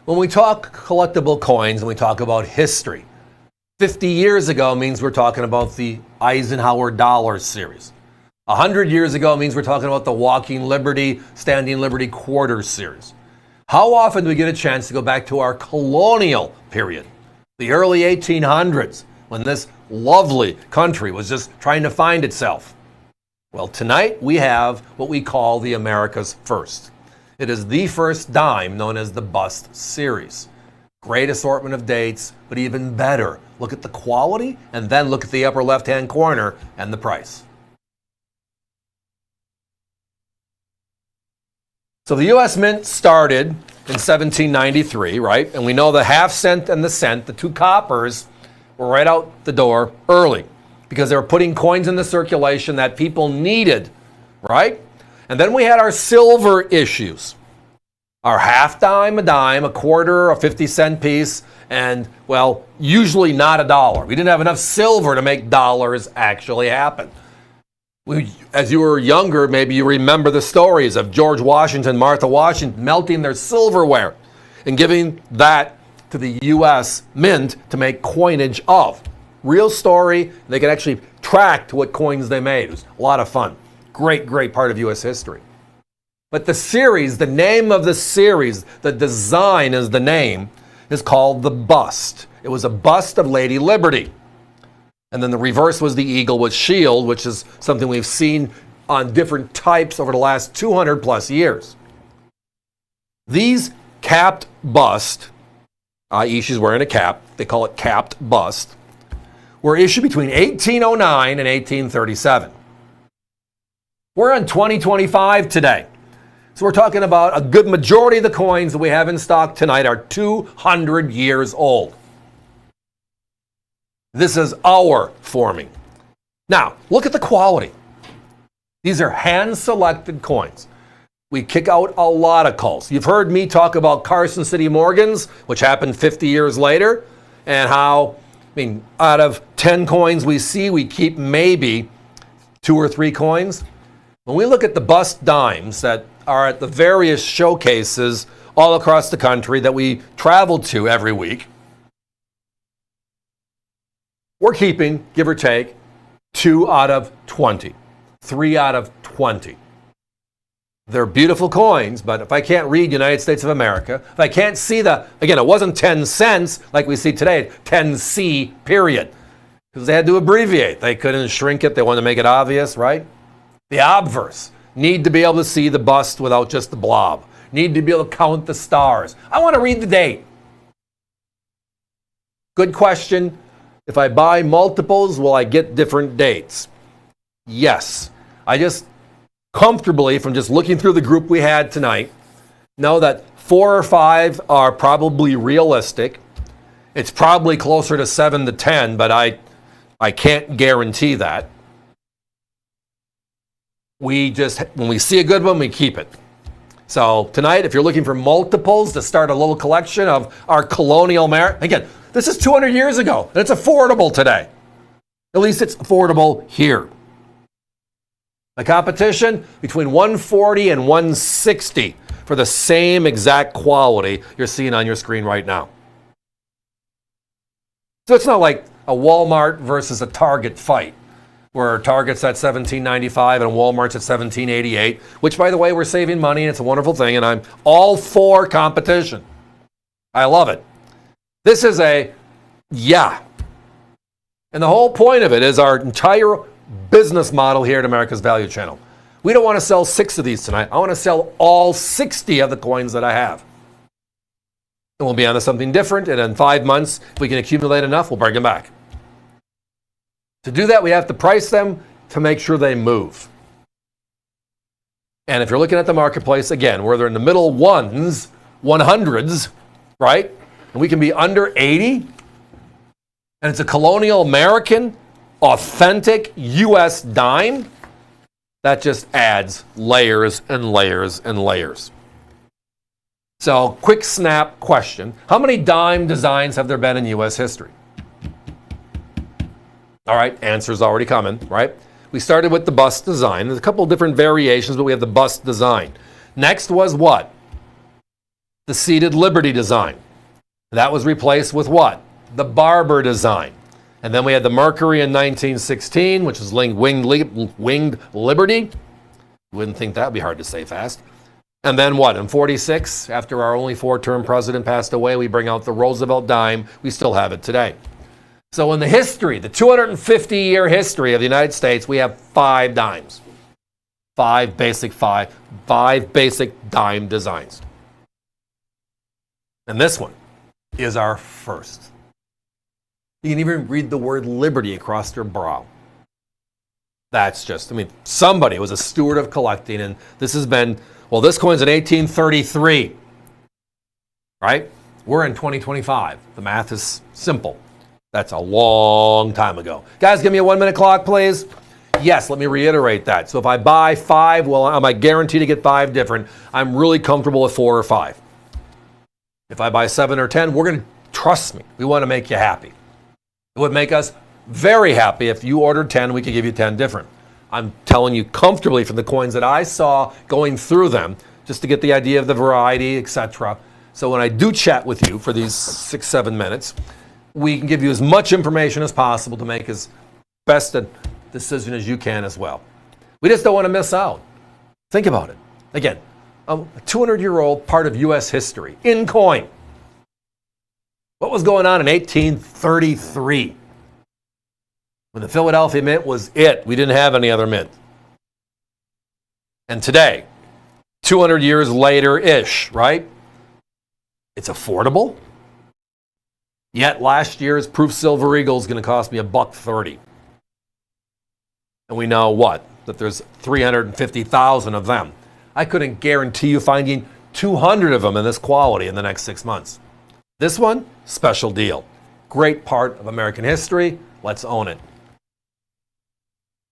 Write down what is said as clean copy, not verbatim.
When we talk collectible coins and we talk about history, 50 years ago means we're talking about the Eisenhower dollar series. 100 years ago means we're talking about the Walking Liberty, Standing Liberty quarter series. How often do we get a chance to go back to our colonial period, the early 1800s, when this lovely country was just trying to find itself? Well, tonight we have what we call the America's First. It is the first dime known as the Bust series. Great assortment of dates, but even better, look at the quality and then look at the upper left-hand corner and the price. So the U.S. Mint started in 1793, right? And we know the half cent and the cent, the two coppers, were right out the door early because they were putting coins into circulation that people needed, right? And then we had our silver issues. Our half dime, a dime, a quarter, a 50-cent piece, and, well, usually not a dollar. We didn't have enough silver to make dollars actually happen. As you were younger, maybe you remember the stories of George Washington, Martha Washington melting their silverware and giving that to the U.S. Mint to make coinage of. Real story. They could actually track to what coins they made. It was a lot of fun. Great, great part of U.S. history. But the series, the name of the series, the design is the name, is called the Bust. It was a bust of Lady Liberty. And then the reverse was the eagle with shield, which is something we've seen on different types over the last 200 plus years. These capped bust, i.e. she's wearing a cap, they call it capped bust, were issued between 1809 and 1837. We're in 2025 today. So we're talking about a good majority of the coins that we have in stock tonight are 200 years old. This is our forming. Now, look at the quality. These are hand-selected coins. We kick out a lot of culls. You've heard me talk about Carson City Morgans, which happened 50 years later, and how, out of 10 coins we see, we keep maybe 2 or 3 coins. When we look at the bust dimes that are at the various showcases all across the country that we travel to every week, we're keeping, give or take, 2 out of 20, 3 out of 20. They're beautiful coins, but if I can't read United States of America, if I can't see again, it wasn't 10 cents like we see today, 10C period, because they had to abbreviate. They couldn't shrink it. They wanted to make it obvious, right? The obverse need to be able to see the bust without just the blob. Need to be able to count the stars. I want to read the date. Good question. If I buy multiples, will I get different dates? Yes. I just comfortably, from just looking through the group we had tonight, know that 4 or 5 are probably realistic. It's probably closer to 7 to 10, but I can't guarantee that. When we see a good one, we keep it. So tonight, if you're looking for multiples to start a little collection of our colonial merit, again, this is 200 years ago, and it's affordable today. At least it's affordable here. The competition between 140 and 160 for the same exact quality you're seeing on your screen right now. So it's not like a Walmart versus a Target fight, where Target's at $17.95 and Walmart's at $17.88, which, by the way, we're saving money, and it's a wonderful thing, and I'm all for competition. I love it. This is and the whole point of it is our entire business model here at America's Value Channel. We don't want to sell 6 of these tonight. I want to sell all 60 of the coins that I have. And we'll be on to something different, and in 5 months, if we can accumulate enough, we'll bring them back. To do that, we have to price them to make sure they move. And if you're looking at the marketplace, again, where they're in the middle 100s, right? And we can be under 80, and it's a colonial American, authentic U.S. dime, that just adds layers and layers and layers. So, quick snap question. How many dime designs have there been in U.S. history? All right, answer's already coming, right? We started with the bust design. There's a couple of different variations, but we have the bust design. Next was what? the seated Liberty design. That was replaced with what? The Barber design. And then we had the Mercury in 1916, which is winged Liberty. Wouldn't think that would be hard to say fast. And then what? In 46, after our only 4-term president passed away, we bring out the Roosevelt dime. We still have it today. So in the history, the 250-year history of the United States, we have 5 dimes. Five basic dime designs. And this one is our first. You can even read the word liberty across their brow. That's just, somebody was a steward of collecting, and this has been, well, this coin's in 1833, right? We're in 2025. The math is simple. That's a long time ago. Guys, give me a 1-minute clock, please. Yes, let me reiterate that. So if I buy 5, well, am I guaranteed to get 5 different? I'm really comfortable with 4 or 5. If I buy 7 or 10, we're going to, trust me, we want to make you happy. It would make us very happy if you ordered 10, we could give you 10 different. I'm telling you comfortably from the coins that I saw going through them, just to get the idea of the variety, etc. So when I do chat with you for these 6-7 minutes, we can give you as much information as possible to make as best a decision as you can as well. We just don't want to miss out. Think about it. Again, a 200-year-old part of U.S. history in coin. What was going on in 1833? When the Philadelphia Mint was it. We didn't have any other mint. And today, 200 years later-ish, right? It's affordable. Yet last year's Proof Silver Eagle is going to cost me $1.30. And we know what? That there's 350,000 of them. I couldn't guarantee you finding 200 of them in this quality in the next 6 months. This one, special deal. Great part of American history. Let's own it.